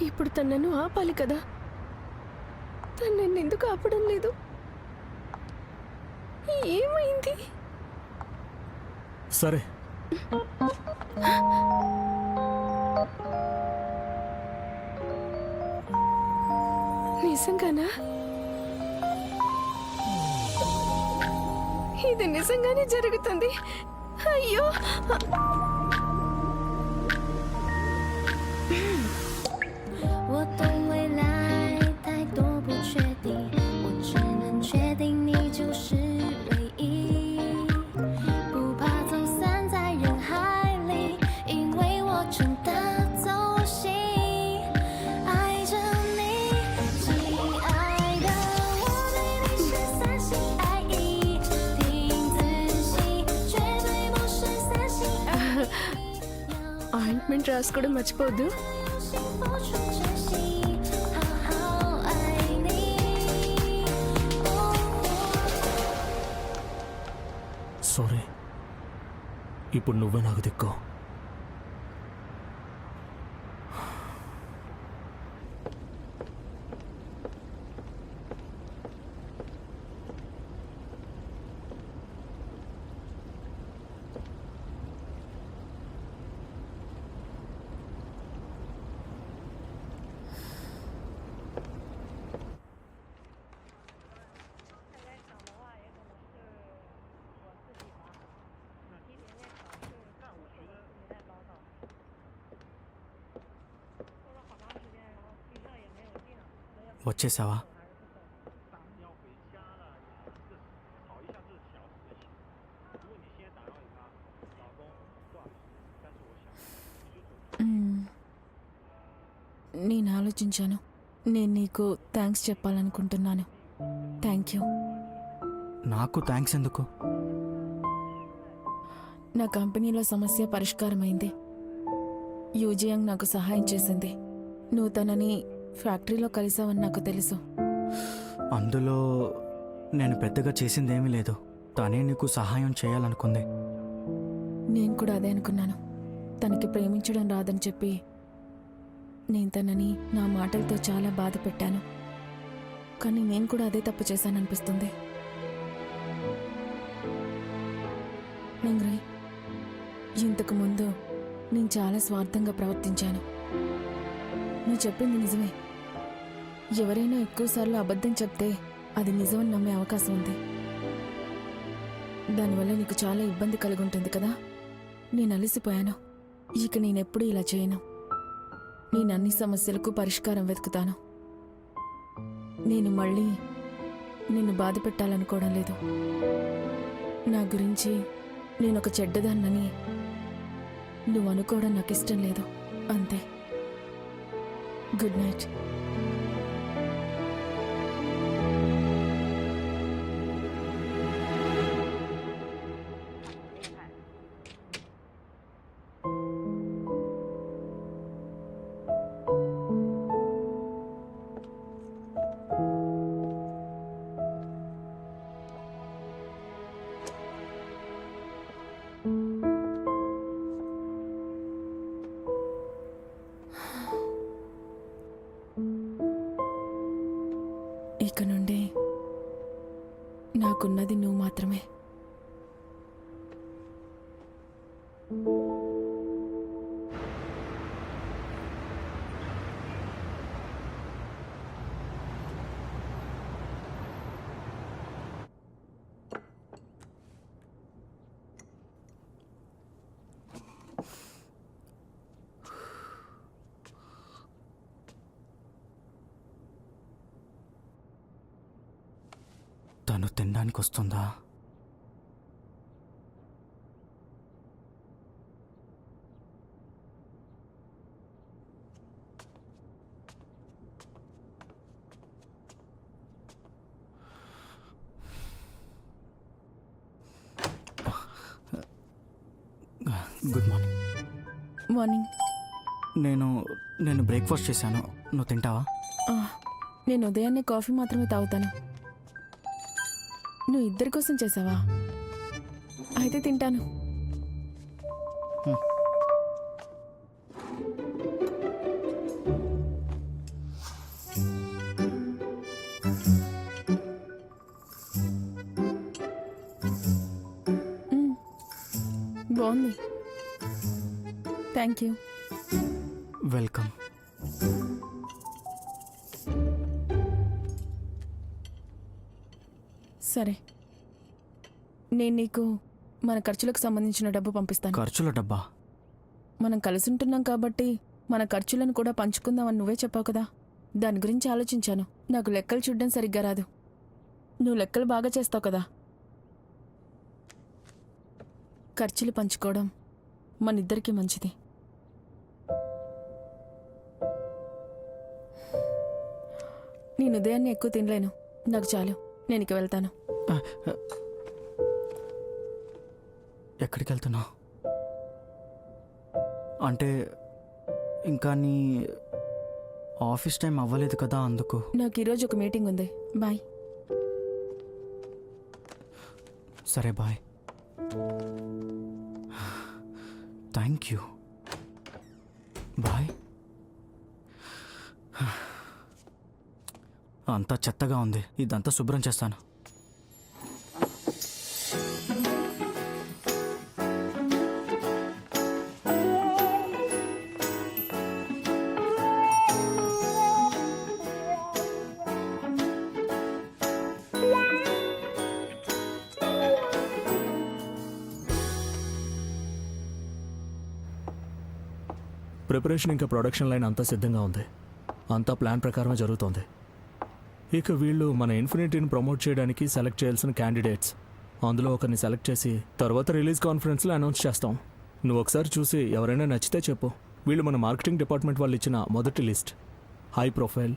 ఇప్పుడు తను నన్ను ఆపాలి కదా. తను నన్ను ఎందుకు ఆపడం లేదు? ఏమైంది? సరే, నిజంగానా? ఇది నిజంగానే జరుగుతుంది. అయ్యో, 我对未来太多不确定，我只能确定你就是唯一。不怕走散在人海里，因为我真的走心，爱着你，亲爱的，我对你是三心二意，听仔细，绝对不是三心二意。 ఆయింట్మెంట్ రాసుకోవడం మర్చిపోవద్దు. 幸福出真心，好好爱你。 సారీ. ఇప్పుడు నువ్వే నాకు దిక్కు. వచ్చేసావా? నేను ఆలోచించాను. నేను నీకు థ్యాంక్స్ చెప్పాలనుకుంటున్నాను. Thank you. నాకు థ్యాంక్స్ ఎందుకు? నా కంపెనీలో సమస్య పరిష్కారమైంది. యూజియాంగ్ నాకు సహాయం చేసింది. నువ్వు తనని ఫ్యాక్టరీలో కలిసావని నాకు తెలుసు. అందులో నేను పెద్దగా చేసిందేమీ లేదు. తనే నీకు సహాయం చేయాలనుకుంది. నేను కూడా అదే అనుకున్నాను. తనకి ప్రేమించడం రాదని చెప్పి నేను తనని నా మాటలతో చాలా బాధ పెట్టాను. కానీ నేను కూడా అదే తప్పు చేశాననిపిస్తుంది. నంగ్రై, ఇంతకు ముందు నేను చాలా స్వార్థంగా ప్రవర్తించాను. నువ్వు చెప్పింది నిజమే. ఎవరైనా ఎక్కువసార్లు అబద్ధం చెప్తే అది నిజమని నమ్మే అవకాశం ఉంది. దానివల్ల నీకు చాలా ఇబ్బంది కలుగుంటుంది కదా. నేను అలసిపోయాను. ఇక నేనెప్పుడూ ఇలా చేయను. నేను అన్ని సమస్యలకు పరిష్కారం వెతుకుతాను. నేను మళ్ళీ నిన్ను బాధ పెట్టాలనుకోవడం లేదు. నా గురించి నేను ఒక చెడ్డదాన్నని నువ్వు అనుకోవడం నాకు ఇష్టం లేదు. అంతే. Good night. ఇక నుండి నాకున్నది నువ్వు మాత్రమే. తను తినడానికి వస్తుందా? Good morning. మార్నింగ్. నేను బ్రేక్ఫాస్ట్ చేశాను. నువ్వు తింటావా? నేను ఉదయాన్నే కాఫీ మాత్రమే తాగుతాను. నువ్వు ఇద్దరి కోసం చేసావా? అయితే తింటాను. బాగుంది. Thank you. వెల్కమ్. సరే, నేను నీకు మన ఖర్చులకు సంబంధించిన డబ్బు పంపిస్తాను. ఖర్చుల డబ్బా? మనం కలిసి ఉంటున్నాం కాబట్టి మన ఖర్చులను కూడా పంచుకుందామని నువ్వే చెప్పావు కదా. దాని గురించి ఆలోచించాను. నాకు లెక్కలు చూడడం సరిగ్గా రాదు. నువ్వు లెక్కలు బాగా చేస్తావు కదా. ఖర్చులు పంచుకోవడం మనిద్దరికీ మంచిది. నేను ఉదయాన్నే ఎక్కువ తినలేను. నాకు చాలు. నేను ఇక వెళ్తాను. ఎక్కడికి వెళ్తున్నావు? అంటే ఇంకా నీ ఆఫీస్ టైం అవ్వలేదు కదా, అందుకు. నాకు ఈరోజు ఒక మీటింగ్ ఉంది. బాయ్. సరే బాయ్. Thank you. బాయ్. అంతా చెత్తగా ఉంది. ఇదంతా శుభ్రం చేస్తాను. ప్రిపరేషన్ ఇంకా ప్రొడక్షన్ లైన్ అంతా సిద్ధంగా ఉంది. అంతా ప్లాన్ ప్రకారమే జరుగుతోంది. ఇక వీళ్ళు మన ఇన్ఫినిటీని ప్రమోట్ చేయడానికి సెలెక్ట్ చేయాల్సిన క్యాండిడేట్స్. అందులో ఒకరిని సెలెక్ట్ చేసి తర్వాత రిలీజ్ కాన్ఫరెన్స్లో అనౌన్స్ చేస్తాం. నువ్వు ఒకసారి చూసి ఎవరైనా నచ్చితే చెప్పు. వీళ్ళు మన మార్కెటింగ్ డిపార్ట్మెంట్ వాళ్ళు ఇచ్చిన మొదటి లిస్ట్. హై ప్రొఫైల్,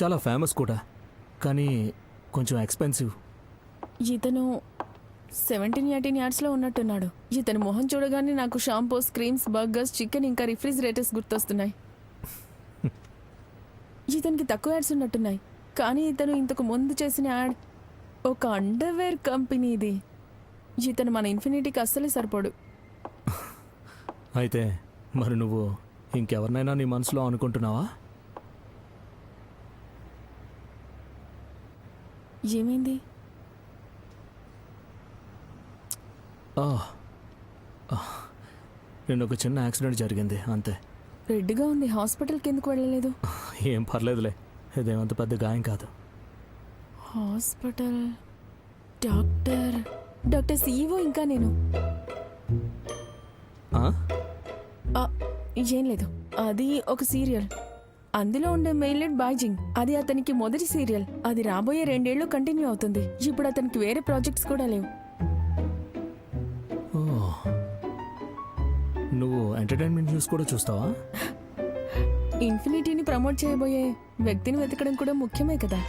చాలా ఫేమస్ కూడా, కానీ కొంచెం ఎక్స్పెన్సివ్. ఇతను 17-18 యార్డ్స్లో ఉన్నట్టున్నాడు. ఇతని మొహం చూడగానే నాకు షాంపూస్, క్రీమ్స్, బర్గర్స్, చికెన్ ఇంకా రిఫ్రిజిరేటర్స్ గుర్తొస్తున్నాయి. ఇతనికి తక్కువ యాడ్స్ ఉన్నట్టున్నాయి, కానీ ఇతను ఇంతకు ముందు చేసిన యాడ్ ఒక అండర్వేర్ కంపెనీది. ఇతను మన ఇన్ఫినిటీకి అస్సలే సరిపోడు. అయితే మరి నువ్వు ఇంకెవరినైనా నీ మనసులో అనుకుంటున్నావా? ఏమైంది? నేను ఒక చిన్న యాక్సిడెంట్ జరిగింది అంతే. రెడ్డిగా ఉంది. హాస్పిటల్కి ఎందుకు వెళ్ళలేదు? ఏం పర్లేదులే, ఇదేమంత పెద్ద గాయం కాదు. హాస్పిటల్, డాక్టర్ సీఈఓ ఇంకా నేను. ఏం లేదు, అది ఒక సీరియల్. అందులో ఉండే మెయిన్ లీడ్ బైజింగ్. అది అతనికి మొదటి సీరియల్. అది రాబోయే 2 ఏళ్ళు కంటిన్యూ అవుతుంది. ఇప్పుడు అతనికి వేరే ప్రాజెక్ట్స్ కూడా లేవు. నువ్వు ఎంటర్టైన్మెంట్ న్యూస్ కూడా చూస్తావా? ఇన్ఫినిటీని ప్రమోట్ చేయబోయే వ్యక్తిని వెతకడం కూడా ముఖ్యమే కదా.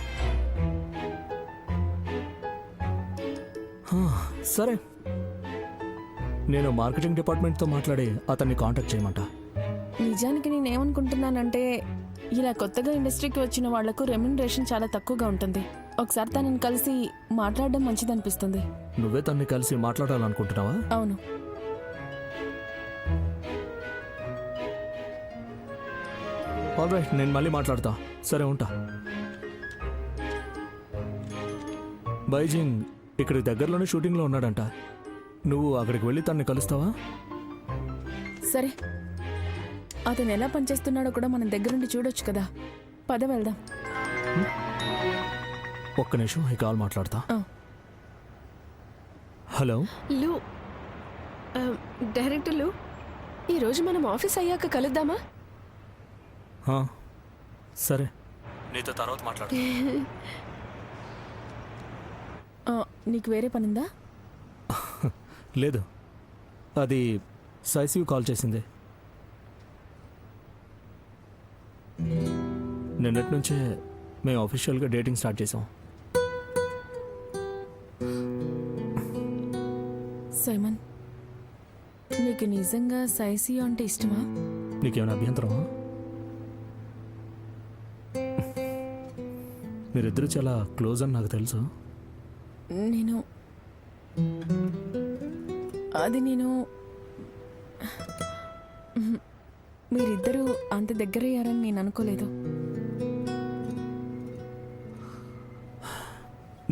సరే, నేను మార్కెటింగ్ డిపార్ట్మెంట్తో మాట్లాడి అతన్ని కాంటాక్ట్ చేయమంట. నిజానికి నేనేమనుకుంటున్నానంటే, ఇలా కొత్తగా ఇండస్ట్రీకి వచ్చిన వాళ్లకు రెమ్యునరేషన్ చాలా తక్కువగా ఉంటుంది. ఒకసారి తనని కలిసి మాట్లాడడం మంచిదనిపిస్తుంది. నువ్వే తన్ని కలిసి మాట్లాడాలనుకుంటున్నావా? అవును. ఆల్రైట్, నేను మళ్ళీ మాట్లాడతా. సరే, ఉంటా. బైజింగ్ ఇక్కడ దగ్గరలోనే షూటింగ్లో ఉన్నాడంట. నువ్వు అక్కడికి వెళ్ళి తన్ని కలుస్తావా? సరే, అతను ఎలా పనిచేస్తున్నాడో కూడా మనం దగ్గరుండి చూడొచ్చు కదా. పద వెళ్దాం. ఒక్క నిమిషం, ఈ కాల్ మాట్లాడతా. ఆ. హలో లు, డైరెక్టర్ లు, ఈరోజు మనం ఆఫీస్ అయ్యాక కలుద్దామా? సరే, నీతో తర్వాత మాట్లాడు. నీకు వేరే పనుందా? లేదు, అది సైసివ్ కాల్ చేసింది. నిన్నటి నుంచే మేము ఆఫీషియల్గా డేటింగ్ స్టార్ట్ చేసాం. సైమన్, నీకు నిజంగా సైసియో అంటే ఇష్టమా? నీకేమైనా అభ్యంతరమా? మీరిద్దరూ చాలా క్లోజ్ అని నాకు తెలుసు. నేను మీరిద్దరూ అంత దగ్గరయ్యారని నేను అనుకోలేదు.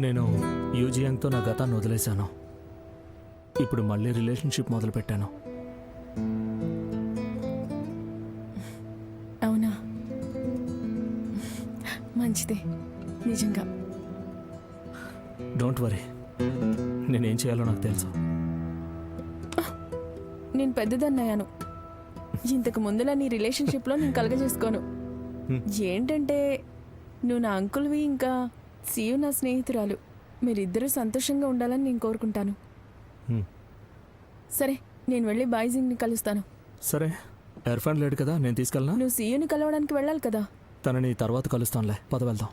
నేను యూజియాంగ్తో నా గతాన్ని వదిలేశాను. ఇప్పుడు మళ్ళీ రిలేషన్షిప్ మొదలు పెట్టాను. అవునా, మంచిదే నిజంగా. డోంట్ వరీ, నేనేం చేయాలో నాకు తెలుసు. నేను పెద్దదన్నయ్యాను. ఇంతకు ముందులా నీ రిలేషన్షిప్లో నేను కలగజేసుకోను. ఏంటంటే నువ్వు నా అంకుల్వి, ఇంకా సీయు నా స్నేహితురాలు. మీరిద్దరూ సంతోషంగా ఉండాలని నేను కోరుకుంటాను. సరే, నేను వెళ్ళి బాయ్జింగ్ని కలుస్తాను. సరే, ఇర్ఫాన్ లేడు కదా, నేను తీసుకెళ్ళనా? నువ్వు సీయుని కలవడానికి వెళ్ళాలి కదా. తనని తర్వాత కలుస్తానులే, పద వెళ్దాం.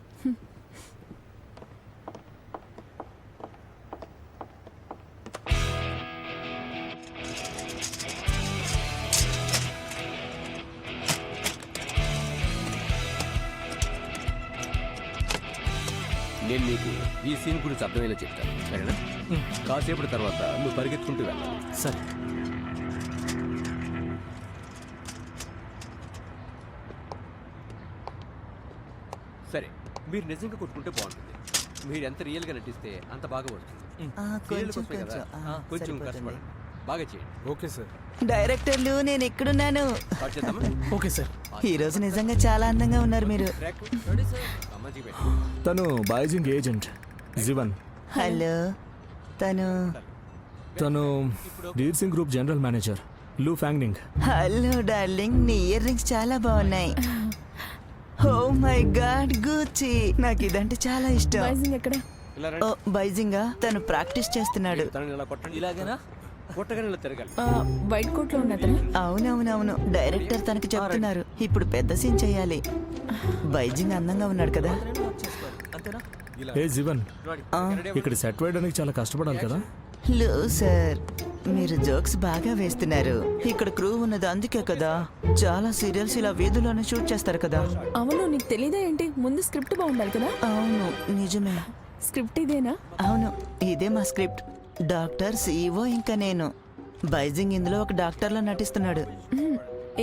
నేను నీకు ఈ సీన్ గురించి అర్థమయ్యేలా చెప్తాను, సరేనా? కాసేపటి తర్వాత నువ్వు పరిగెత్తుకుంటూ వెళ్ళాలి. సరే. సరే, మీరు నిజంగా కొట్టుకుంటే బాగుంటుంది. మీరు ఎంత రియల్గా నటిస్తే అంత బాగా వస్తుంది. సీరియల్ కోసమే కదా, కొంచెం కష్టపడండి, బాగా చేయండి. Okay sir. డైరెక్టర్లు నేను ఎక్కడున్నాను? స్టార్ట్ చేద్దామా? Okay sir. ఈ రోజు నిజంగా చాలా అందంగా ఉన్నారు మీరు. ట్రాక్ రెడీ సార్, మంచిగా పెట్టు. తను బాయ్జింగ్ ఏజెంట్ జీవన్. హలో, తను డీర్ సింగ్ గ్రూప్ జనరల్ మేనేజర్ లూ ఫ్యాంగ్నింగ్. హలో డార్లింగ్, నీ ఇయర్ రింగ్స్ చాలా బాగున్నాయి. ఓ మై గాడ్, గూచి, నాకు ఇదంటే చాలా ఇష్టం. బాయ్జింగ్ ఎక్కడ? ఇలా ఓ రండి. బైజింగా తను ప్రాక్టీస్ చేస్తున్నాడు. తనని ఇలా కొట్టండి. ఇలాగేనా? కొట్టగానే ఇలా తిరగాలి. వైట్ కోట్లో ఉన్నతను. అవునవునవును, డైరెక్టర్ తనకి చెప్తున్నారు ఇప్పుడు పెద్ద సీన్ చేయాలి. బైజింగ్ అందంగా ఉన్నాడు కదా. ఏ జీవన్, ఆ, ఇక్కడ సెట్ వేయడానికి చాలా కష్టపడాలి కదా. లో సార్, మీరు జోక్స్ బాగా వేస్తున్నారు. ఇక్కడ క్రూ ఉన్నది అందుకే కదా. చాలా సీరియల్స్ ఇలా వీధుల్లోనే షూట్ చేస్తారు కదా. అవును, నీకు తెలీదా ఏంటి? ముందు స్క్రిప్ట్ బాగుండాలి కదా. అవును నిజమే. స్క్రిప్ట్ ఇదేనా? అవును, ఇదే మా స్క్రిప్ట్. డాక్టర్, సీఈఓ, ఇంకా నేను. బైజింగ్ ఇందులో ఒక డాక్టర్లో నటిస్తున్నాడు.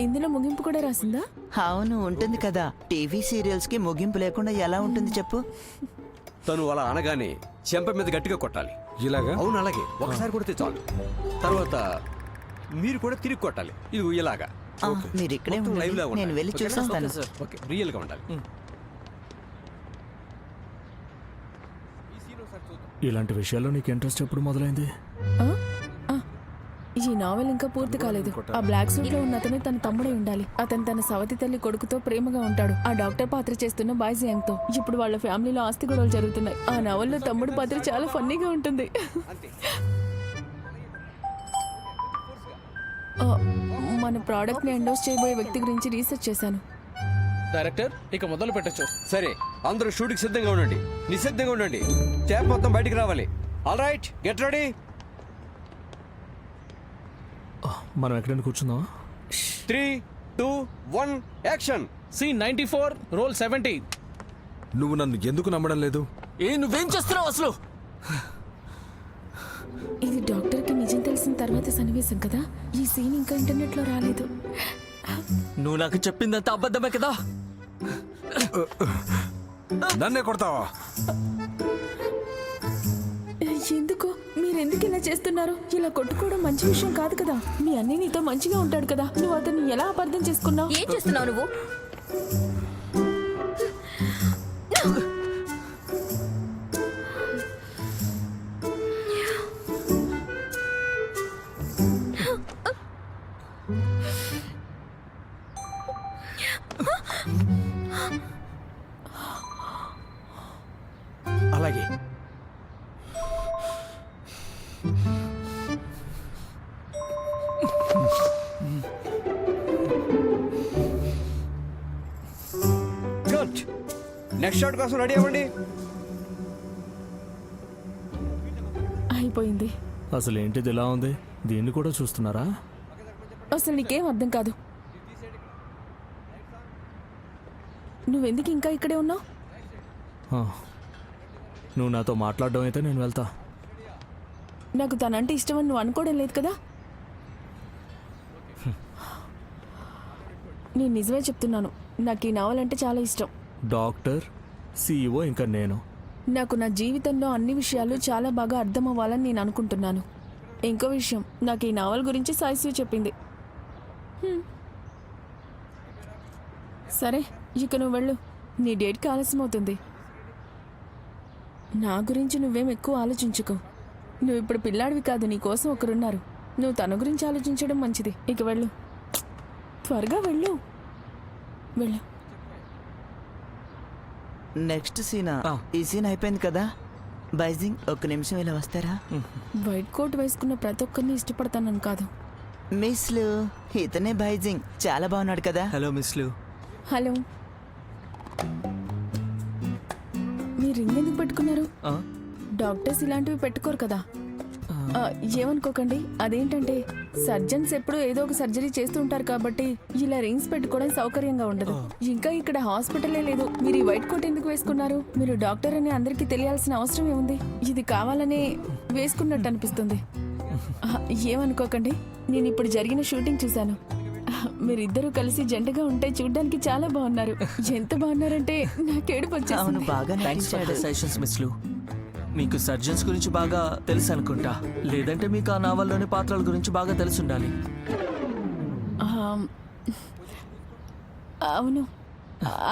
ఇందులో ముగింపు కూడా రాసిందా? అవును, ఉంటుంది కదా. టీవీ సీరియల్స్ కి ముగింపు లేకుండా ఎలా ఉంటుంది చెప్పు. తను అలా అనగానే చెంప మీద గట్టిగా కొట్టాలి. ఇలాగా? అవును, అలాగే ఒకసారి కొడితే చాలు. తర్వాత మీరు కూడా తిరిగి కొట్టాలి. ఇది ఇలాగా. ఆ, మీరు ఇక్కడే మొత్తం ఉండండి, live లా ఉండాలి. నేను వెళ్ళి ఓకేనా? చూసొస్తాను. ఓకే, రియల్ గా ఉండాలి. ఇలాంటి విషయాల్లో నీకు ఇంట్రెస్ట్ ఎప్పుడు మొదలైంది? ఆ? ఆ, ఈ నావెల్ ఇంకా పూర్తి కాలేదు. ఆ బ్లాక్ సూట్ లో ఉన్న అతను తన తమ్ముడే ఉండాలి. అతను తన సవతి తల్లి కొడుకుతో ప్రేమగా ఉంటాడు. ఆ డాక్టర్ పాత్ర చేస్తున్న బాయ్జియాంగ్ తో. ఇప్పుడు వాళ్ళ ఫ్యామిలీలో ఆస్తి గొడవలు జరుగుతున్నాయి. ఆ నవల్లో తమ్ముడు పాత్ర చాలా ఫన్నీగా ఉంటుంది. ఆ, మన ప్రోడక్ట్ ని ఎండోస్ చేయబోయే వ్యక్తి గురించి రీసెర్చ్ చేశాను. డైరెక్టర్, ఇక మొదలు పెట్టచ్చు. సరే, అందరూ షూటింగ్ సిద్ధంగా ఉండండి. నిశ్శబ్దంగా ఉండండి. ట్యాప్ మొత్తం బయటికి రావాలి. All right, get ready. మనం ఎక్కడైనా కూర్చుందామా? 3, 2, 1 యాక్షన్. Scene 94, role 70. నువ్వు నన్ను ఎందుకు నమ్మడం లేదు? నువ్వేం చేస్తున్నావు అసలు? ఇది డాక్టర్ కి నిజం తెలిసిన తర్వాత సన్నివేశం కదా. ఈ సీన్ ఇంకా ఇంటర్నెట్ లో రాలేదు. నువ్వు నాకు చెప్పిందంత అబద్ధమే కదా. నన్నే కొడతావా? ఎందుకు మీరెందుకు ఇలా చేస్తున్నారు? ఇలా కొట్టుకోవడం మంచి విషయం కాదు కదా. మీ అన్నీ నీతో మంచిగా ఉంటాడు కదా. నువ్వు అతన్ని ఎలా అపార్థం చేసుకున్నావు? ఏం చేస్తున్నావు నువ్వు? అలాగే. గుడ్. నెక్స్ట్ షాట్ కోసం రెడీ అవ్వండి. అయిపోయింది. అసలు ఏంటిది ఇలా ఉంది? దీన్ని కూడా చూస్తున్నారా? అసలు నీకేం అర్థం కాదు. నువ్వెందుకు ఇంకా ఇక్కడే ఉన్నావు? ఆ, నువ్వు నాతో మాట్లాడడం అయితే నేను వెళ్తా. నాకు తనంటే ఇష్టమని నువ్వు అనుకోవడం లేదు కదా. నేను నిజమే చెప్తున్నాను. నాకు ఈ నావల్ అంటే చాలా ఇష్టం. డాక్టర్, సీఈఓ, ఇంకా నేను. నాకు నా జీవితంలో అన్ని విషయాలు చాలా బాగా అర్థం అవ్వాలని నేను అనుకుంటున్నాను. ఇంకో విషయం, నాకు ఈ నావల్ గురించి సాయిశ్రీ చెప్పింది. సరే, ఇక నువ్వు వెళ్ళు. నీ డేట్కి ఆలస్యం అవుతుంది. నా గురించి నువ్వేం ఎక్కువ ఆలోచించుకో. నువ్వు ఇప్పుడు పిల్లాడివి కాదు, నీ కోసం ఒకరున్నారు. నువ్వు తన గురించి ఆలోచించడం మంచిది. ఇక వెళ్ళు, త్వరగా వెళ్ళు. వెళ్ళు. నెక్స్ట్ సీనా. ఈ సీన్ అయిపోయింది కదా. బైజింగ్, ఒక్క నిమిషం ఇలా వస్తారా? వైట్ కోట్ వేసుకున్న ప్రతి ఒక్కరిని ఇష్టపడతానని కాదు. మిస్లు, ఇతనే బైజింగ్. చాలా బాగున్నాడు కదా. హలో మిస్లు. హలో, మీరు రింగ్ ఎందుకు పెట్టుకున్నారు? డాక్టర్స్ ఇలాంటివి పెట్టుకోరు కదా. ఏమనుకోకండి, అదేంటంటే సర్జన్స్ ఎప్పుడు ఏదో ఒక సర్జరీ చేస్తూ ఉంటారు కాబట్టి ఇలా రింగ్స్ పెట్టుకోవడం సౌకర్యంగా ఉండదు. ఇంకా ఇక్కడ హాస్పిటలే లేదు, మీరు ఈ వైట్ కోట్ ఎందుకు వేసుకున్నారు? మీరు డాక్టర్ అని అందరికీ తెలియాల్సిన అవసరం ఏముంది? ఇది కావాలనే వేసుకున్నట్టు అనిపిస్తుంది. ఏమనుకోకండి, నేను ఇప్పుడు జరిగిన షూటింగ్ చూశాను. మీరిద్దరూ కలిసి జంటగా ఉంటే చూడ్డానికి చాలా బాగున్నారు. ఎంత బాగున్నారంటే నాకు ఏడుపు అవును, వచ్చేసింది. బాగా నటించాడు. సెషన్స్ మిస్లు. మీకు సర్జన్స్ గురించి బాగా తెలుసు అనుకుంటా, లేదంటే మీకు ఆ నావల్లోని పాత్రల గురించి బాగా తెలిసి ఉండాలి. అవును,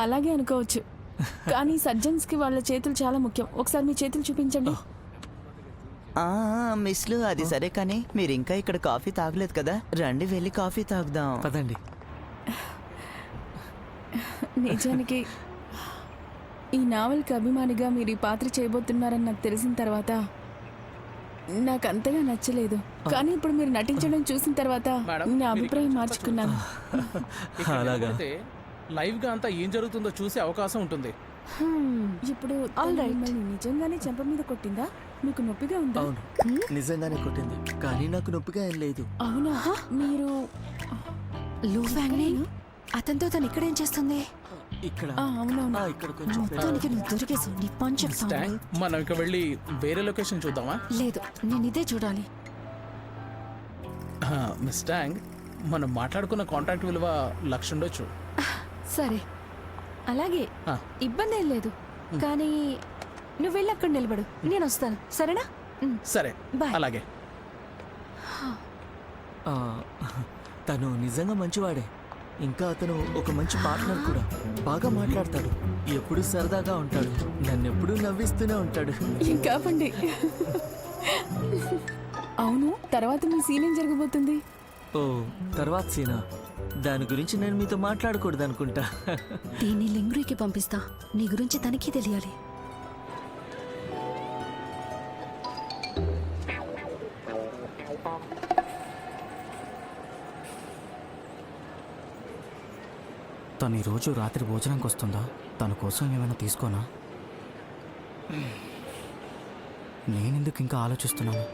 అలాగే అనుకోవచ్చు. కానీ సర్జన్స్ కి వాళ్ళ చేతులు చాలా ముఖ్యం. ఒకసారి మీ చేతులు చూపించండి. మిస్లు, అది సరే కానీ మీరు ఇంకా ఇక్కడ కాఫీ తాగలేదు కదా. రండి వెళ్ళి కాఫీ తాగుదాం. పదండి. నిజానికి ఈ నావల్కి అభిమానిగా మీరు ఈ పాత్ర చేయబోతున్నారని నాకు తెలిసిన తర్వాత నాకు అంతగా నచ్చలేదు. కానీ ఇప్పుడు మీరు నటించడం చూసిన తర్వాత నా అభిప్రాయం మార్చుకున్నాను. అలాగా. లైవ్ గా అంతా ఏం జరుగుతుందో చూసే అవకాశం ఉంటుంది. ఇప్పుడు మిమ్మల్ని నిజంగానే చెంప మీద కొట్టిందా? మీకు నొప్పిగా ఉందా? అవును, నిజంగానే కొట్టింది, కానీ నాకు నొప్పిగా ఏం లేదు. అవునా? మీరు లూ ఫ్యామిలీ అతనితో తను ఇక్కడేం చేస్తుంది? ఇక్కడ అవునవును. ఇక్కడ కొంచెం మొత్తానికి నువ్వు దొరికేసావు. నీ పని చెప్తాను. ట్యాంక్, మనం ఇక వెళ్ళి వేరే లొకేషన్ చూద్దామా? లేదు, నేను ఇదే చూడాలి. మిస్ ట్యాంక్, మనం మాట్లాడుకున్న కాంట్రాక్ట్ విలువ 1,00,000 ఉండొచ్చు. సరే, అలాగే, ఆ. ఇబ్బంది ఏం లేదు. కానీ నువ్వు వెళ్ళి అక్కడ నిలబడు, నేను వస్తాను. సరేనా? సరే, బాయ్. అలాగే. తను నిజంగా మంచివాడే. ఇంకా అతను ఒక మంచి పార్ట్నర్ కూడా. బాగా మాట్లాడతాడు, ఎప్పుడు సరదాగా ఉంటాడు, నన్ను ఎప్పుడు నవ్విస్తూనే ఉంటాడు. ఇంకా పండి. అవును, తర్వాత మీ సీన్ ఏం జరగబోతుంది? ఓ, తర్వాత సీనా? దాని గురించి నేను మీతో మాట్లాడకూడదు అనుకుంటా. దీన్ని లింగురికి పంపిస్తా. నీ గురించి తనకి తెలియాలి. తను ఈరోజు రాత్రి భోజనానికి వస్తుందా? తన కోసం ఏమైనా తీసుకోనా? నేనెందుకు ఇంకా ఆలోచిస్తున్నాను?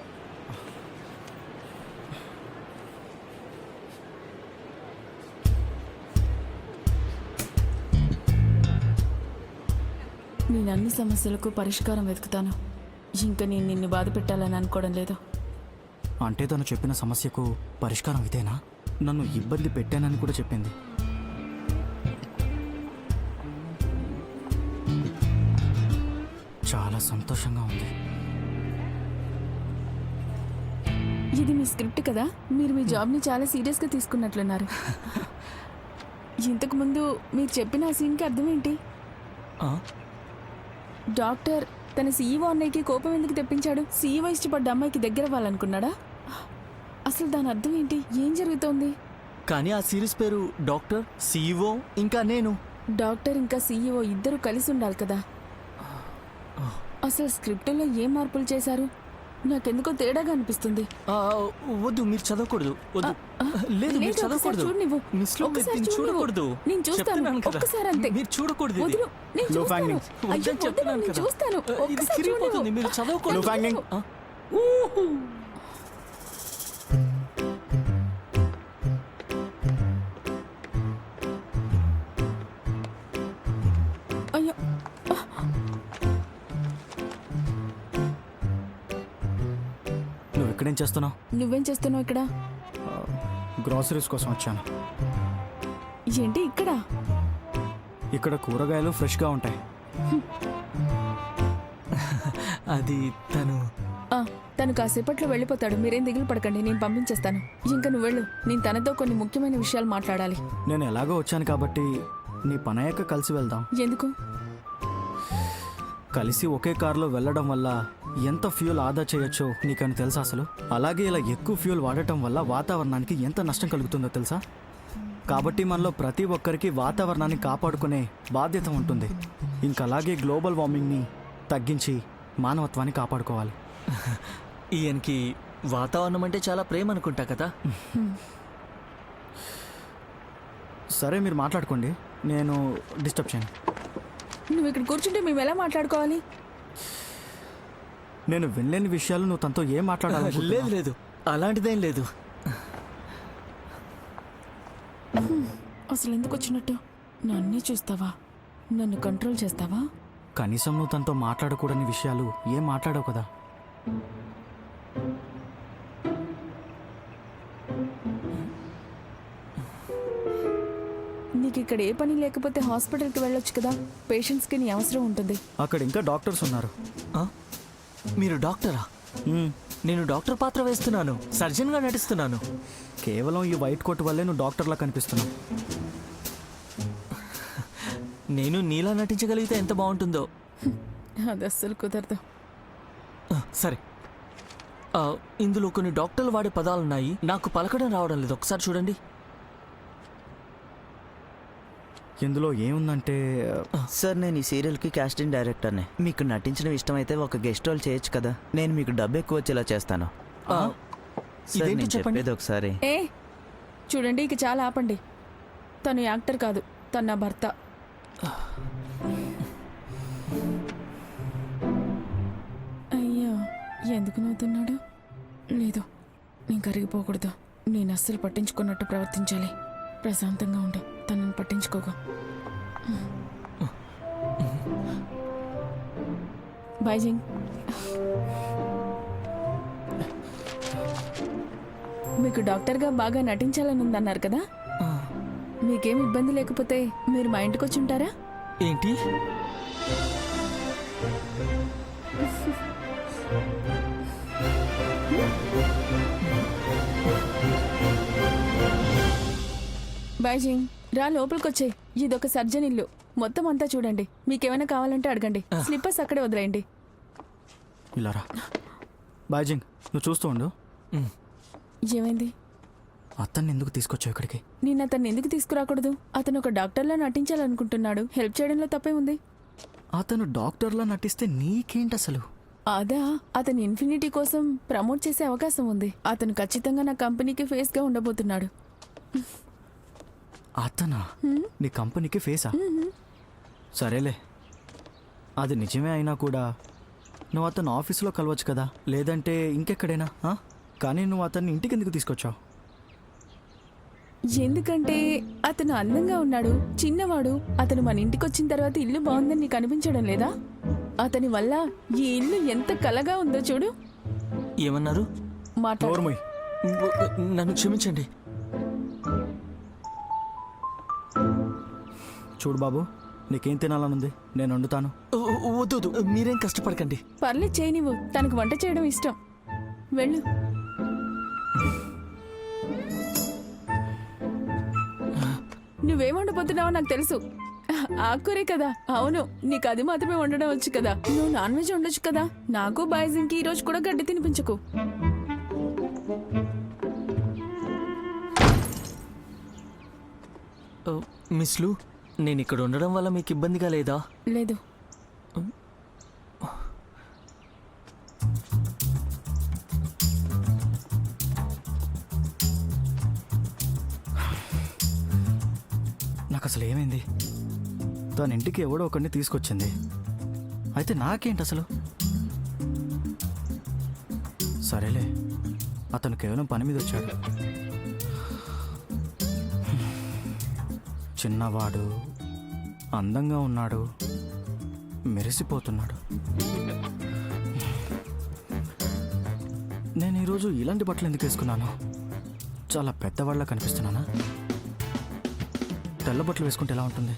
నేను అన్ని సమస్యలకు పరిష్కారం వెతుకుతాను. ఇంకా నేను నిన్ను బాధ పెట్టాలని అనుకోవడం లేదు. అంటే తను చెప్పిన సమస్యకు పరిష్కారం ఇదేనా? నన్ను ఇబ్బంది పెట్టానని కూడా చెప్పింది. చాలా సంతోషంగా ఉంది. ఇది మీ స్క్రిప్ట్ కదా? మీరు మీ జాబ్ని చాలా సీరియస్గా తీసుకున్నట్లున్నారు. ఇంతకు ముందు మీరు చెప్పిన ఆ సీన్కి అర్థం ఏంటి? డాక్టర్ తన సీఈఓ అన్నయ్యకి కోపం ఎందుకు తెప్పించాడు? సీఈఓ ఇష్టపడ్డ అమ్మాయికి దగ్గర అవ్వాలనుకున్నాడా? అసలు దాని అర్థం ఏంటి? ఏం జరుగుతోంది? కానీ ఆ సిరీస్ పేరు డాక్టర్, సీఈఓ, ఇంకా నేను. డాక్టర్ ఇంకా సీఈఓ ఇద్దరు కలిసి ఉండాలి కదా. అసలు స్క్రిప్ట్లో ఏం మార్పులు చేశారు? నాకెందుకో తేడాగా అనిపిస్తుంది. వద్దు, మీరు చదవకూడదు. వద్దు, లేదు, మీరు లేదు, ఒకసారి చదవకూడదు. చూడు నువ్వు. మిస్లో ఒకసారి మీరు చూడు నువ్వు. చూడకూడదు. నేను చూస్తాను. చెప్తున్నాను కదా. ఒక్కసారి అంతే. మీరు చూడకూడదు. ఇది. వదులు, నేను Low చూస్తాను. hanging. అయ్యో, వద్దని వదులు, చెప్తున్నాను నేను కదా. చూస్తాను. ఇది ఒక్కసారి చూడు తిరిగిపోతుంది, నువ్వు. మీరు చదవకూడదు. Low hanging. అయ్యో, నువ్వు ఇక్కడేం చేస్తున్నావు? నువ్వేం చేస్తున్నావు ఇక్కడ? గ్రాసరీస్ కోసం వచ్చాను. ఏంటి ఇక్కడ? ఇక్కడ కూరగాయలు ఫ్రెష్గా ఉంటాయి. అది తను తను కాసేపట్లో వెళ్ళిపోతాడు, మీరేం దిగులు పడకండి, నేను పంపించేస్తాను. ఇంకా నువ్వు వెళ్ళు, నేను తనతో కొన్ని ముఖ్యమైన విషయాలు మాట్లాడాలి. నేను ఎలాగో వచ్చాను కాబట్టి నీ పని అయ్యాక కలిసి వెళ్దాం. ఎందుకు? కలిసి ఒకే కారులో వెళ్ళడం వల్ల ఎంత ఫ్యూల్ ఆదా చేయొచ్చో నీకని తెలుసా అసలు? అలాగే ఇలా ఎక్కువ ఫ్యూల్ వాడటం వల్ల వాతావరణానికి ఎంత నష్టం కలుగుతుందో తెలుసా? కాబట్టి మనలో ప్రతి ఒక్కరికి వాతావరణాన్ని కాపాడుకునే బాధ్యత ఉంటుంది. ఇంకా అలాగే గ్లోబల్ వార్మింగ్ని తగ్గించి మానవత్వాన్ని కాపాడుకోవాలి. ఈయనకి వాతావరణం అంటే చాలా ప్రేమ అనుకుంటా కదా. సరే మీరు మాట్లాడుకోండి, నేను డిస్టర్బ్ చేయను. నువ్వు ఇక్కడ కూర్చుంటే మేము ఎలా మాట్లాడుకోవాలి? నేను వినలేని విషయాలు నువ్వు తనతో ఏం మాట్లాడాలి? లేదు లేదు, అలాంటిదేం లేదు. అసలు ఎందుకు వచ్చినట్టు? నన్నే చూస్తావా? నన్ను కంట్రోల్ చేస్తావా? కనీసం నువ్వు తనతో మాట్లాడకూడని విషయాలు ఏం మాట్లాడావు కదా. నీకు ఇక్కడ ఏ పని లేకపోతే హాస్పిటల్కి వెళ్ళొచ్చు కదా, పేషెంట్స్కి నీ అవసరం ఉంటుంది. అక్కడ ఇంకా డాక్టర్స్ ఉన్నారు. ఆ? మీరు డాక్టరా? నేను డాక్టర్ పాత్ర వేస్తున్నాను, సర్జన్గా నటిస్తున్నాను. కేవలం ఈ వైట్ కోట్ వల్లే నువ్వు డాక్టర్లా కనిపిస్తున్నావు. నేను నీలా నటించగలిగితే ఎంత బాగుంటుందో. అది అస్సలు కుదరదు. సరే, ఇందులో కొన్ని డాక్టర్లు వాడే పదాలున్నాయి, నాకు పలకడం రావడం లేదు. ఒకసారి చూడండి. ఇందులో ఏముందంటే సార్, నేను ఈ సీరియల్కి కాస్టింగ్ డైరెక్టర్ని. మీకు నటించడం ఇష్టమైతే ఒక గెస్ట్ రోల్ చేయొచ్చు కదా. నేను మీకు డబ్బు ఎక్కువ వచ్చేలా చేస్తాను. సార్, ఇదేంటి నేను చెప్పండి. చెప్పేది ఒకసారి. ఏ చూడండి, ఇక చాలా ఆపండి. తను యాక్టర్ కాదు, తను నా భర్త. అయ్యో, ఎందుకు నవ్వుతున్నాడు? లేదు, నేను కరిగిపోకూడదు. నేను అస్సలు పట్టించుకున్నట్టు ప్రవర్తించాలి. ప్రశాంతంగా ఉండు, తనని పట్టించుకోకు. బైజింగ్, మీకు డాక్టర్గా బాగా నటించాలని ఉందన్నారు కదా. మీకేం ఇబ్బంది లేకపోతే మీరు మా ఇంటికి వచ్చి ఉంటారా? ఏంటి? బైజింగ్, రా లోపలికొచ్చే. ఇదొక సర్జన్ ఇల్లు, మొత్తం అంతా చూడండి. మీకేమైనా కావాలంటే అడగండి. స్లిప్పర్స్ అక్కడే వదిలేయండి. ఇలా రా. బైజింగ్, నువ్వు చూస్తూ ఉండు. ఏమైంది? అతన్ని ఎందుకు తీసుకొచ్చావు ఇక్కడికి? నేను అతన్ని ఎందుకు తీసుకురాకూడదు? అతను ఒక డాక్టర్లా నటించాలనుకుంటున్నాడు. హెల్ప్ చేయడంలో తప్పే ఉంది. అతను డాక్టర్లా నటిస్తే నీకేంటి అసలు? అదా, అతను ఇన్ఫినిటీ కోసం ప్రమోట్ చేసే అవకాశం ఉంది. అతను ఖచ్చితంగా నా కంపెనీకి ఫేస్గా ఉండబోతున్నాడు. అతనా నీ కంపెనీకి ఫేసా? సరేలే, అది నిజమే అయినా కూడా నువ్వు అతను ఆఫీసులో కలవచ్చు కదా, లేదంటే ఇంకెక్కడైనా. కానీ నువ్వు అతన్ని ఇంటికి ఎందుకు తీసుకొచ్చావు? ఎందుకంటే అతను అందంగా ఉన్నాడు, చిన్నవాడు. అతను మన ఇంటికి వచ్చిన తర్వాత ఇల్లు బాగుందని నీకు అనిపించడం లేదా? అతని వల్ల ఈ ఇల్లు ఎంత కలగా ఉందో చూడు. ఏమన్నారు? మాట్లాడు. నోర్మోయ్. నన్ను క్షమించండి. చూడు బాబు, నీకేం తినాలనుంది నేను వండుతాను. వద్దు వద్దు, మీరేం కష్టపడకండి. పర్లేదు, చేయనివ్వు. తనకు వంట చేయడం ఇష్టం. వెళ్ళు. నువ్వేం వండబోతున్నావో నాకు తెలుసు. ఆకుకూరే కదా. అవును, నీకు అది మాత్రమే వండడం వచ్చు కదా. నువ్వు నాన్ వెజ్ వండొచ్చు కదా. నాకు బాయ్జింగ్కి ఈ రోజు కూడా గడ్డి తినిపించకు. మిస్ లు, నేను ఇక్కడ ఉండడం వల్ల మీకు ఇబ్బందిగా లేదా? లేదు. నాకు అసలు ఏమైంది? తన ఇంటికి ఎవడో ఒకరిని తీసుకొచ్చింది, అయితే నాకేంటి అసలు? సరేలే, అతను కేవలం పని మీద వచ్చాడు. చిన్నవాడు, అందంగా ఉన్నాడు, మెరిసిపోతున్నాడు. నేను ఈరోజు ఇలాంటి బట్టలు ఎందుకు వేసుకున్నాను? చాలా పెద్దవాళ్ళ కనిపిస్తున్నానా? తెల్ల బట్టలు వేసుకుంటే ఎలా ఉంటుంది?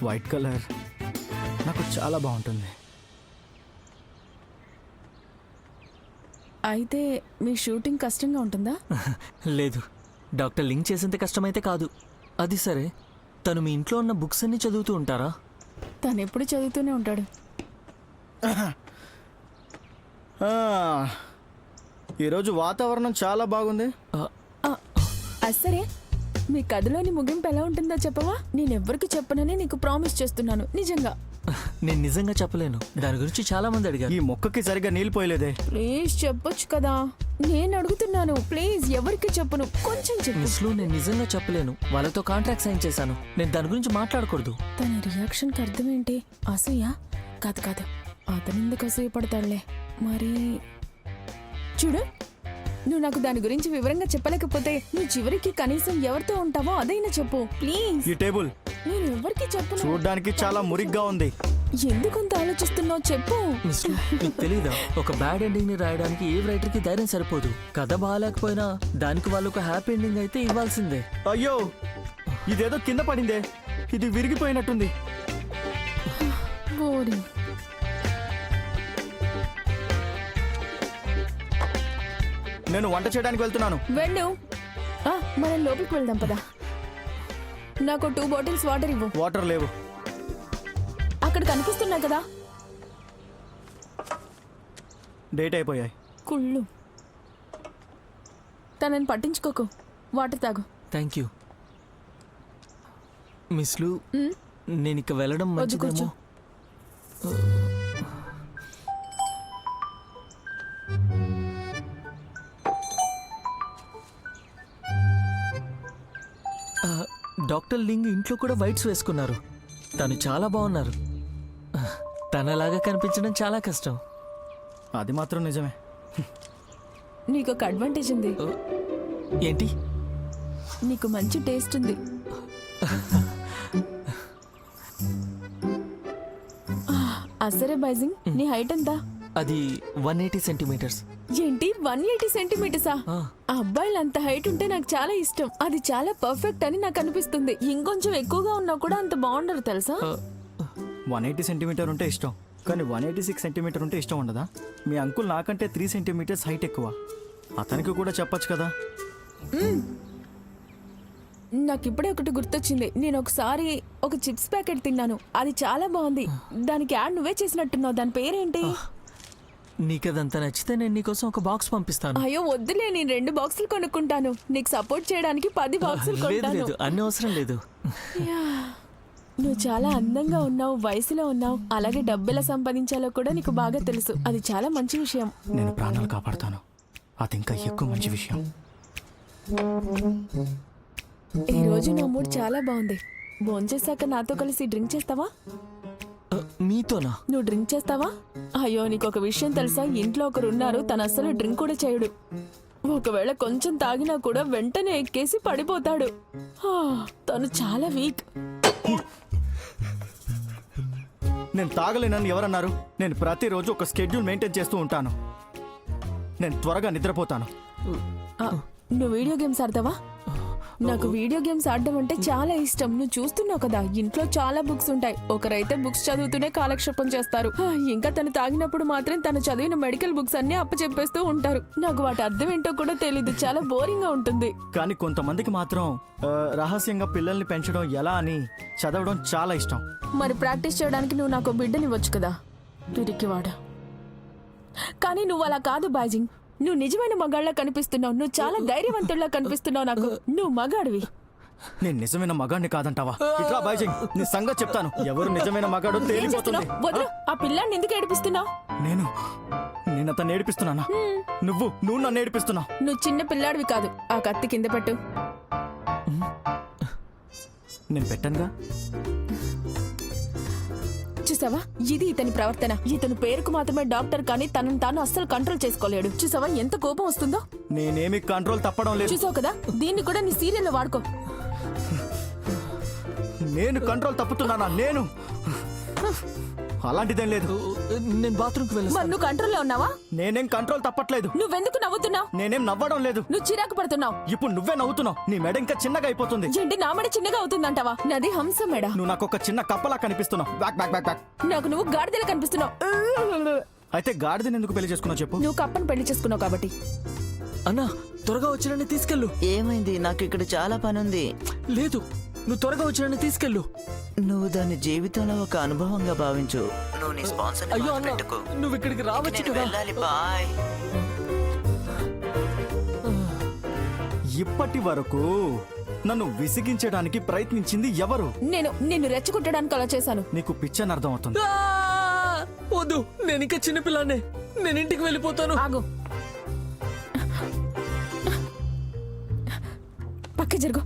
వైట్ కలర్ నాకు చాలా బాగుంటుంది. అయితే మీ షూటింగ్ కష్టంగా ఉంటుందా? లేదు, డాక్టర్ లింక్ చేసేంత కష్టమైతే కాదు. అది సరే, తను మీ ఇంట్లో ఉన్న బుక్స్ అన్ని చదువుతూ ఉంటారా? తను ఎప్పుడు చదువుతూనే ఉంటాడు. ఈరోజు వాతావరణం చాలా బాగుంది. అది సరే, మీ కథలోని ముగింపు ఎలా ఉంటుందో చెప్పవా? నేనెవ్వరికి చెప్పనని నీకు ప్రామిస్ చేస్తున్నాను, నిజంగా. నేను నిజంగా చెప్పలేను, దాని గురించి చాలా మంది అడిగారు. ఈ మొక్కకి సరిగా నీళ్ళు పోయలేదే. ప్లీజ్ చెప్పొచ్చు కదా, నేను అడుగుతున్నాను. ప్లీజ్ ఎవరికి చెప్పను, కొంచెం చెప్పు. మిస్లు, నేను నిజంగా చెప్పలేను. వాళ్ళతో కాంట్రాక్ట్ సైన్ చేశాను. నేను దాని గురించి మాట్లాడకూడదు. తన రియాక్షన్కి అర్థం ఏంటి? అసూయ? కాదు కాదు, అతను ఎందుకు అసూయ పడతాడులే. మరి చూడు, నువ్వు నాకు దాని గురించి వివరంగా చెప్పలేకపోతే నువ్వు చివరికి కనీసం ఎవరితో ఉంటావో అదైనా చెప్పు ప్లీజ్. ఈ టేబుల్ నేను ఎవరికి చెప్పను. చూడడానికి చాలా మురిగ్గా ఉంది. ఎందుకంత ఆలోచిస్తున్నావు చెప్పు. మిస్లు, మీకు తెలీదా, ఒక బ్యాడ్ ఎండింగ్ ని రాయడానికి ఏ రైటర్ కి ధైర్యం సరిపోదు. కథ బాగాలేకపోయినా దానికి వాళ్ళు ఒక హ్యాపీ ఎండింగ్ అయితే ఇవ్వాల్సిందే. అయ్యో, ఇదేదో కింద పడిందే. ఇది విరిగిపోయినట్టుంది. బోరింగ్. నేను వంట చేయడానికి వెళ్తున్నాను. వెళ్ళు. మనం లోపలికి వెళ్దాం పదా. నాకు 2 బాటిల్స్ వాటర్ ఇవ్వు. వాటర్ లేవు. అక్కడ కనిపిస్తున్నాయి కదా. డేట్ అయిపోయాయి. కుళ్ళు. తనని పట్టించుకోకు, వాటర్ తాగు. Thank you. మిస్లు, నేను ఇక వెళ్ళడం వద్దు, కూర్చో. మంచిదేమో. డాక్టర్ లింగ్ ఇంట్లో కూడా వైట్స్ వేసుకున్నారు. తను చాలా బాగున్నారు. తనలాగా కనిపించడం చాలా కష్టం. అది మాత్రం నిజమే. నీకు ఒక అడ్వాంటేజ్ ఉంది. ఏంటి? నీకు మంచి టేస్ట్ ఉంది. అసరే బైజింగ్, నీ హైట్ ఎంత? అది 180 సెంటీమీటర్స్. ఏంటి 180 సెంటీమీటర్సా? అబ్బాయిలు అంత హైట్ ఉంటే నాకు చాలా ఇష్టం. అది చాలా పర్ఫెక్ట్ అని నాకు అనిపిస్తుంది. ఇంకొంచెం ఎక్కువగా ఉన్నా కూడా అంత బాగుండరు తెలుసా. 180 సెంటీమీటర్ ఉంటే ఇష్టం, కానీ 186 సెంటీమీటర్ ఉంటే ఇష్టం ఉండదా? మీ అంకుల్ నాకంటే 3 సెంటీమీటర్స్ హైట్ ఎక్కువ. అతనికి కూడా చెప్పొచ్చు కదా. నాకు ఇప్పుడే ఒకటి గుర్తొచ్చింది. నేను ఒకసారి ఒక చిప్స్ ప్యాకెట్ తిన్నాను, అది చాలా బాగుంది. దానికి యాడ్ నువ్వే చేసినట్టున్నావు. దాని పేరేంటి? నీకదంతా నచ్చితే నేను నీకోసం ఒక బాక్స్ పంపిస్తాను. అయ్యో వద్దులే, నేను 2 బాక్సులు కొనుక్కుంటాను. నీకు సపోర్ట్ చేయడానికి 10 బాక్సులు లేదు కొంటాను. లేదు, అన్ని అవసరం లేదు. నువ్వు చాలా అందంగా ఉన్నావు, వయసులో ఉన్నావు, అలాగే డబ్బు ఎలా సంపాదించాలో కూడా నీకు బాగా తెలుసు. అది చాలా మంచి విషయం. నేను ప్రాణాలు కాపాడుతాను, అది ఇంకా ఎక్కువ మంచి విషయం. ఈ రోజు నా మూడ్ చాలా బాగుంది. భోంచేశాక నాతో కలిసి డ్రింక్ చేస్తావా? మీతోనా? నువ్వు డ్రింక్ చేస్తావా? అయ్యో, నీకు ఒక విషయం తెలుసా? ఇంట్లో ఒకరు ఉన్నారు, తను అస్సలు డ్రింక్ కూడా చేయడు. ఒకవేళ కొంచెం తాగినా కూడా వెంటనే ఎక్కేసి పడిపోతాడు. తను చాలా వీక్. నేను తాగలేనని ఎవరన్నారు? నేను ప్రతిరోజు ఒక స్కెడ్యూల్ మెయింటైన్ చేస్తూ ఉంటాను. నేను త్వరగా నిద్రపోతాను. నువ్వు వీడియో గేమ్స్ ఆడతావా? నాకు వీడియో గేమ్స్ ఆడడం అంటే చాలా ఇష్టం. నువ్వు చూస్తున్నావు కదా, ఇంట్లో చాలా బుక్స్ ఉంటాయి. ఒకరైతే బుక్స్ చదువుతూనే కాలక్షేపం చేస్తారు. ఇంకా తను తాగినప్పుడు మాత్రం తను చదివిన మెడికల్ బుక్స్ అన్ని అప్పచెప్పేస్తూ ఉంటారు. నాకు వాటి అర్థం ఏంటో కూడా తెలీదు. చాలా బోరింగ్ గా ఉంటుంది. కానీ కొంతమందికి మాత్రం రహస్యంగా పిల్లల్ని పెంచడం ఎలా అని చదవడం చాలా ఇష్టం. మరి ప్రాక్టీస్ చేయడానికి నువ్వు నాకు బిడ్డనివ్వచ్చు కదా, పిరికివాడా. కానీ నువ్వు అలా కాదు బాజింగ్. నువ్వు నిజమైన మగాళ్ళ కనిపిస్తున్నావు. నువ్వు చాలా ధైర్యవంతుల్లా కనిపిస్తున్నావు నాకు. నువ్వు మగాడివి. నేను నిజమైన మగాడిని కాదంటావా? ఇట్లా బాయ్జింగ్, నీ సంగతి చెప్తాను. ఎవరు నిజమైన మగాడో తేలిపోతుంది. వద్దు, ఆ పిల్లాన్ని ఎందుకు ఏడిపిస్తున్నావు? నేను అతన్ని ఏడిపిస్తున్నానా? నువ్వు నన్ను ఏడిపిస్తున్నావు. నువ్వు చిన్న పిల్లాడివి కాదు. ఆ కత్తి కింద పెట్టు. నేను పెట్టనుగా. చూసావా, ఇది ఇతని ప్రవర్తన. ఇతను పేరుకు మాత్రమే డాక్టర్, కానీ తనను తాను అస్సలు కంట్రోల్ చేసుకోలేడు. చూసావా ఎంత కోపం వస్తుందో? నేనేమి కంట్రోల్ తప్పడం లేదు. చూసావు కదా, దీన్ని కూడా నీ సీరియల్లో వాడుకో. నేను కంట్రోల్ తప్పుతున్నానా? నేను అలాంటిదేం లేదు. నేను బాత్రూమ్కి మరి వెళ్ళాను. నువ్వు కంట్రోల్లో ఉన్నావా? నేనేం కంట్రోల్ తప్పట్లేదు. నువ్వెందుకు నవ్వుతున్నావు? నేనేం నవ్వడం లేదు. నువ్వు చిరాకు పడుతున్నావు. ఇప్పుడు నువ్వే నవ్వుతున్నావు. నీ మెడ ఇంకా చిన్నగా అయిపోతుంది. ఏంటి నా మెడ చిన్నగా అవుతుందంటావా? నాది హంస మెడ. నువ్వు నాకు ఒక చిన్న కప్పలా కనిపిస్తున్నావు. Back back back back. నాకు నువ్వు గాడిదలా కనిపిస్తున్నావు. అయితే గాడిదని ఎందుకు పెళ్లి చేసుకున్నావు చెప్పు. నువ్వు కప్పని పెళ్లి చేసుకున్నావు కాబట్టి. అన్నా త్వరగా వచ్చినని తీసుకెళ్ళు. ఏమైంది? నాకు ఇక్కడ చాలా పని ఉంది. లేదు, నువ్వు త్వరగా వచ్చినని తీసుకెళ్ళు. నువ్వు దాని జీవితంలో ఒక అనుభవంగా భావించు. నువ్వు నీ స్పాన్సర్ అయ్యో అన్న, నువ్వు ఇక్కడికి రావచ్చు కదా. వెళ్ళాలి. బాయ్. ఇప్పటి వరకు నన్ను విసిగించడానికి ప్రయత్నించింది ఎవరు? నేను రెచ్చగొట్టడానికి అలా చేశాను. నీకు పిచ్చని అర్థం అవుతుంది. వద్దు, నేను ఇంకా చిన్నపిల్లానే. నేను ఇంటికి వెళ్ళిపోతాను. ఆగు, పక్క జరుగు.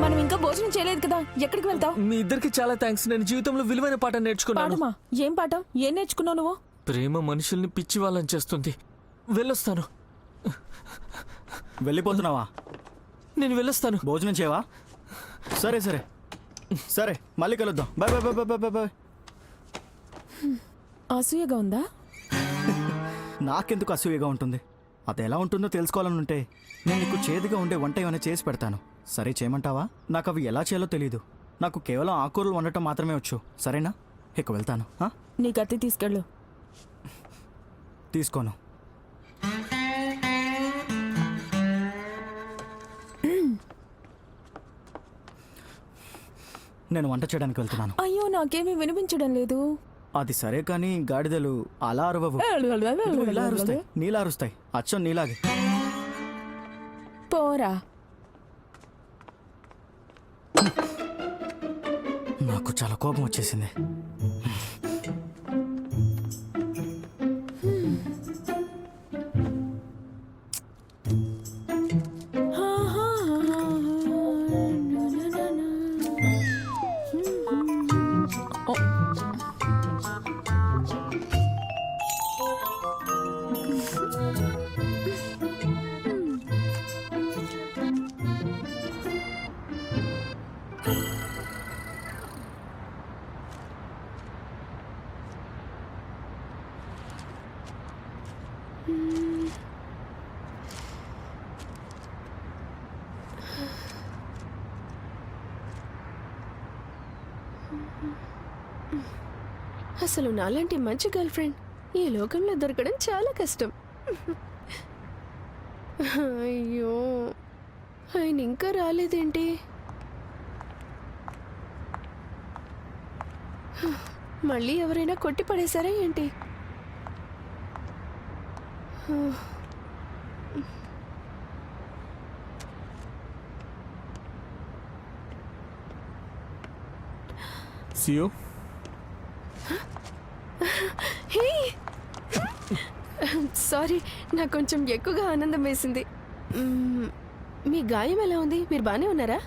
మనం ఇంకా భోజనం చేయలేదు కదా, ఎక్కడికి వెళ్తావు? మీ ఇద్దరికి చాలా థ్యాంక్స్. నేను జీవితంలో విలువైన పాఠం నేర్చుకున్నాను. పాఠమా? ఏం పాఠం? ఏం నేర్చుకున్నావు నువ్వు? ప్రేమ మనుషుల్ని పిచ్చి వాళ్ళని చేస్తుంది. వెళ్ళొస్తాను. వెళ్ళిపోతున్నావా? నేను వెళ్ళొస్తాను. భోజనం చేయవా? సరే సరే సరే, మళ్ళీ కలుద్దాం. Bye bye bye bye bye bye. అసూయగా ఉందా? నాకెందుకు అసూయగా ఉంటుంది? అది ఎలా ఉంటుందో తెలుసుకోవాలనుంటే నేను నీకు చేదుగా ఉండే వంట ఏమైనా చేసి పెడతాను. సరే చేయమంటావా? నాకు అవి ఎలా చేయాలో తెలీదు. నాకు కేవలం ఆకుకూరలు వండటం మాత్రమే వచ్చు. సరేనా? ఇక వెళ్తాను. నీ కత్తి తీసుకెళ్ళు. తీసుకోను. నేను వంట చేయడానికి వెళ్తున్నాను. అయ్యో, నాకేమీ వినిపించడం లేదు. అది సరే కానీ గాడిదలు అలా అరవవు. ఇదిగో ఇలా అరుస్తాయి. నీలా అరుస్తాయి. అచ్చం నీలాగే. పోరా. నాకు చాలా కోపం వచ్చేసింది. అసలు నాలాంటి మంచి గర్ల్ ఫ్రెండ్ ఈ లోకంలో దొరకడం చాలా కష్టం. అయ్యో, ఆయన ఇంకా రాలేదేంటి? మళ్ళీ ఎవరైనా కొట్టి పడేశారా ఏంటి? See you. హే, సారీ, నాకు కొంచెం ఎక్కువగా ఆనందం వేసింది. మీ గాయం ఎలా ఉంది? మీరు బాగానే ఉన్నారా?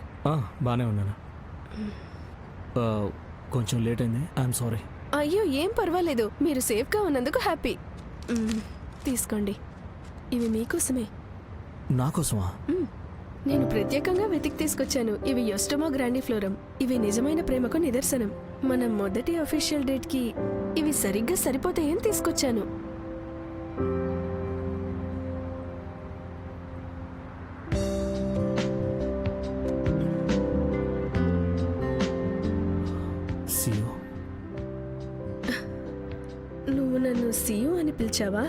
బాగానే ఉన్నాను. కొంచెం లేట్ అయింది. I'm sorry. అయ్యో, ఏం పర్వాలేదు. మీరు సేఫ్గా ఉన్నందుకు హ్యాపీ. తీసుకోండి, ఇవి మీకోసమే. నాకోసమా? నేను ప్రత్యేకంగా వెతికి తీసుకొచ్చాను. ఇవి యోస్టోమా గ్రాండిఫ్లోరం. ఇవి నిజమైన ప్రేమకు నిదర్శనం. మన మొదటి అఫీషియల్ డేట్ కి ఇవి సరిగ్గా సరిపోతాయని తీసుకొచ్చాను. నువ్వు నన్ను సియు అని పిలిచావా?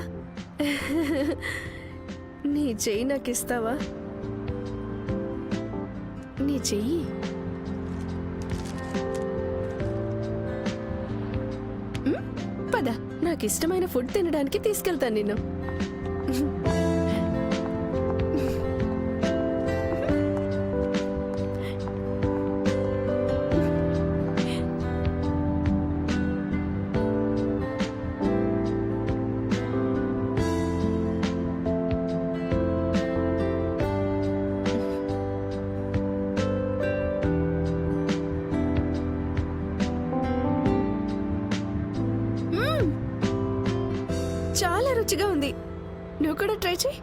నీ చెయ్యి నాకు ఇస్తావా? నీ చెయ్యి. పద, నాకు ఇష్టమైన ఫుడ్ తినడానికి తీసుకెళ్తాను నిన్ను. చాలా రుచిగా ఉంది. నువ్వు కూడా ట్రై చేయి.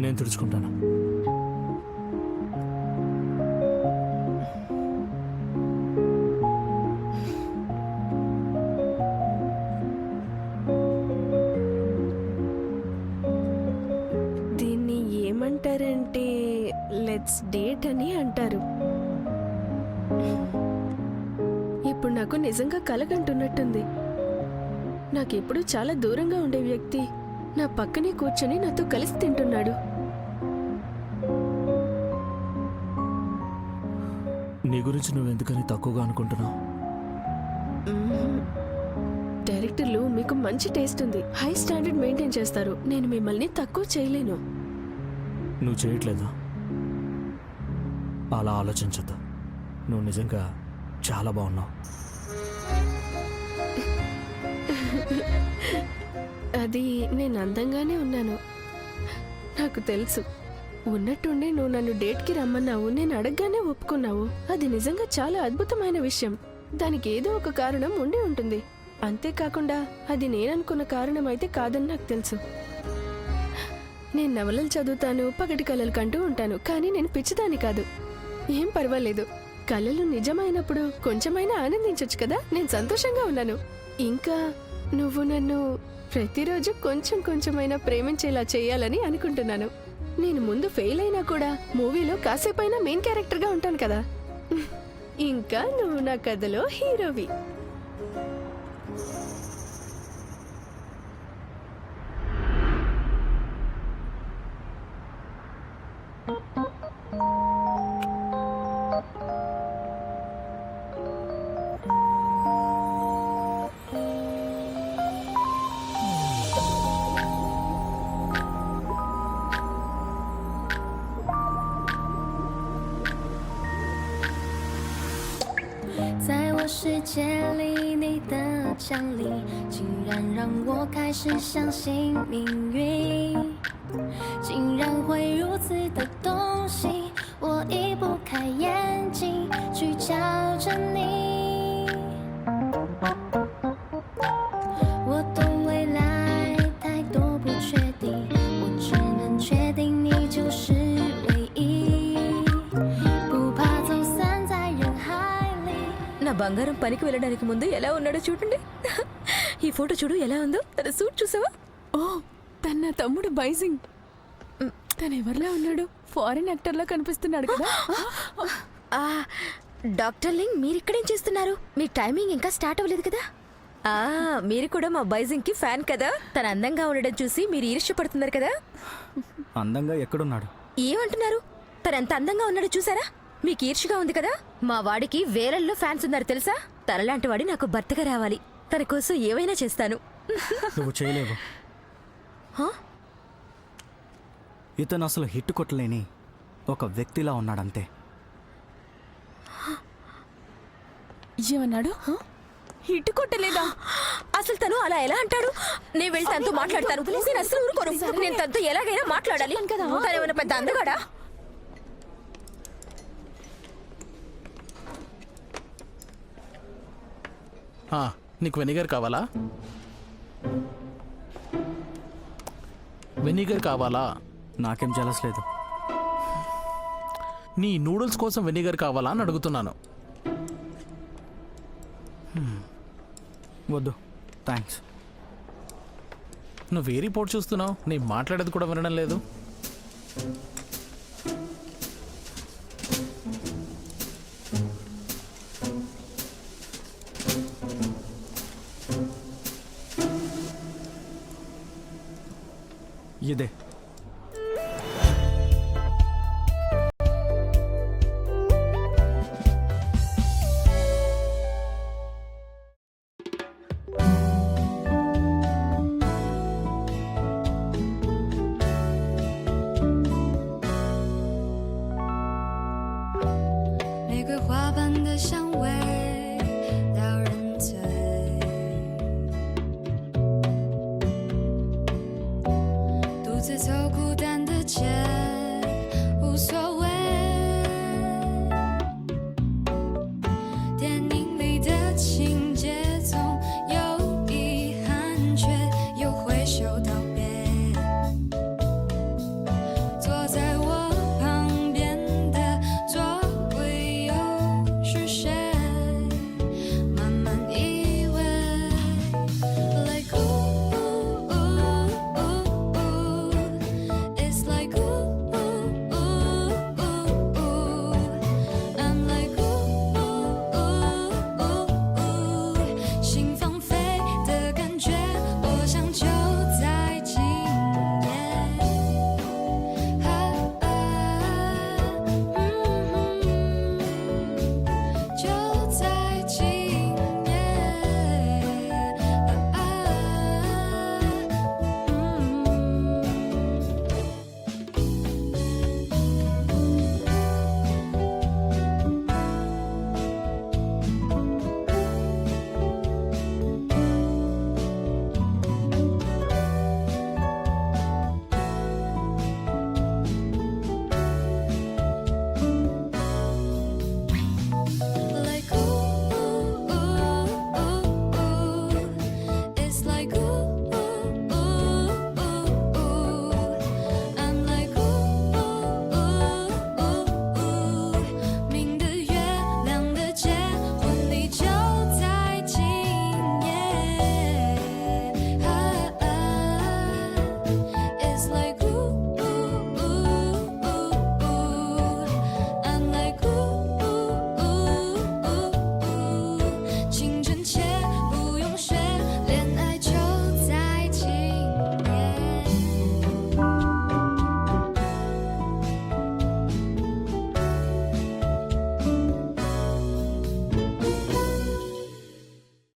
నేను తుడుచుకుంటాను. దీన్ని ఏమంటారంటే లెట్స్ డేట్ అని అంటారు. ఇప్పుడు నాకు నిజంగా కలగంటున్నట్టుంది. నాకెప్పుడు చాలా దూరంగా ఉండే వ్యక్తి నా పక్కనే కూర్చొని నాతో కలిసి తింటున్నాడు. నీ గురించి నువ్వెందుకని తక్కువగా అనుకుంటున్నావు? డైరెక్టర్లు మీకు మంచి టేస్ట్ ఉంది, హై స్టాండర్డ్ మెయింటైన్ చేస్తారు. నేను మిమ్మల్ని తక్కువ చేయలేను. నువ్వు చేయట్లేదా? అలా ఆలోచించద్దు. నువ్వు నిజంగా చాలా బాగున్నావు. అది నేను అందంగానే ఉన్నాను. నాకు తెలుసు. ఉన్నట్టుండి నువ్వు నన్ను డేట్కి రమ్మన్నావు, నేను అడగగానే ఒప్పుకున్నావు. అది నిజంగా చాలా అద్భుతమైన విషయం. దానికి ఏదో ఒక కారణం ఉండి ఉంటుంది. అంతేకాకుండా అది నేననుకున్న కారణం అయితే కాదని నాకు తెలుసు. నేను నవలలు చదువుతాను, పగటి కలలు కంటూ ఉంటాను, కానీ నేను పిచ్చిదాన్ని కాదు. ఏం పర్వాలేదు. కలలు నిజమైనప్పుడు కొంచెమైనా ఆనందించొచ్చు కదా. నేను సంతోషంగా ఉన్నాను. ఇంకా నువ్వు నన్ను ప్రతిరోజు కొంచెం కొంచెమైనా ప్రేమించేలా చేయాలని అనుకుంటున్నాను. నేను ముందు ఫెయిల్ అయినా కూడా మూవీలో కాసేపైనా మెయిన్ క్యారెక్టర్గా ఉంటాను కదా. ఇంకా నువ్వు నా కథలో హీరోవి.在我世界里，你的降临竟然让我开始相信命运，竟然会如此的动心，我移不开眼睛去瞧着你。我懂未来太多不确定，我只能确定你就是唯一，不怕走散在人海里。నా బంగారం పనికి వెళ్ళడానికి ముందు ఎలా ఉన్నాడో చూడండి. ఈ ఫోటో చూడు ఎలా ఉందో. తన సూట్ చూసావా? ఓ, తన నా తమ్ముడు బైజింగ్. తను ఎవరిలా ఉన్నాడు? ఫారిన్ యాక్టర్లా కనిపిస్తున్నాడు కదా. డాక్టర్ లింగ్, మీరు ఇక్కడేం చేస్తున్నారు? మీ టైమింగ్ ఇంకా స్టార్ట్ అవ్వలేదు కదా. మీరు కూడా మా బైజింగ్ కి ఫ్యాన్ కదా. తన అందంగా ఉండడం చూసి మీరు ఈర్ష్యపడుతున్నారు కదా. అందంగా ఎక్కడున్నాడు? ఏమంటున్నారు? తను ఎంత అందంగా ఉన్నాడో చూసారా? మీకు ఈర్ష్యగా ఉంది కదా. మా వాడికి వేలల్లో ఫ్యాన్స్ ఉన్నారు తెలుసా. తనలాంటి వాడి నాకు భర్తగా రావాలి. తన కోసం ఏమైనా చేస్తాను. నువ్వు చేయలేవు. ఇతను అసలు హిట్ కొట్టలేని ఒక వ్యక్తిలా ఉన్నాడంతే. ఏమన్నాడు? హిట్ కొట్టలేదా? అసలు తను అలా ఎలా అంటాడు? నేను వెళ్ళి తనతో మాట్లాడతాను. నేను అసలు ఊరుకోను. నేను తనతో ఎలాగైనా మాట్లాడాలి. తను ఏమైనా పెద్ద అందగాడా? నీకు వెనిగర్ కావాలా? వెనిగర్ కావాలా? నాకేం జలస్ లేదు. నీ నూడిల్స్ కోసం వెనిగర్ కావాలా అని అడుగుతున్నాను. వద్దు, థ్యాంక్స్. నువ్వు ఏ రిపోర్ట్ చూస్తున్నావు? నీ మాట్లాడేది కూడా వినడం లేదు. ఇదే玫瑰花瓣的香味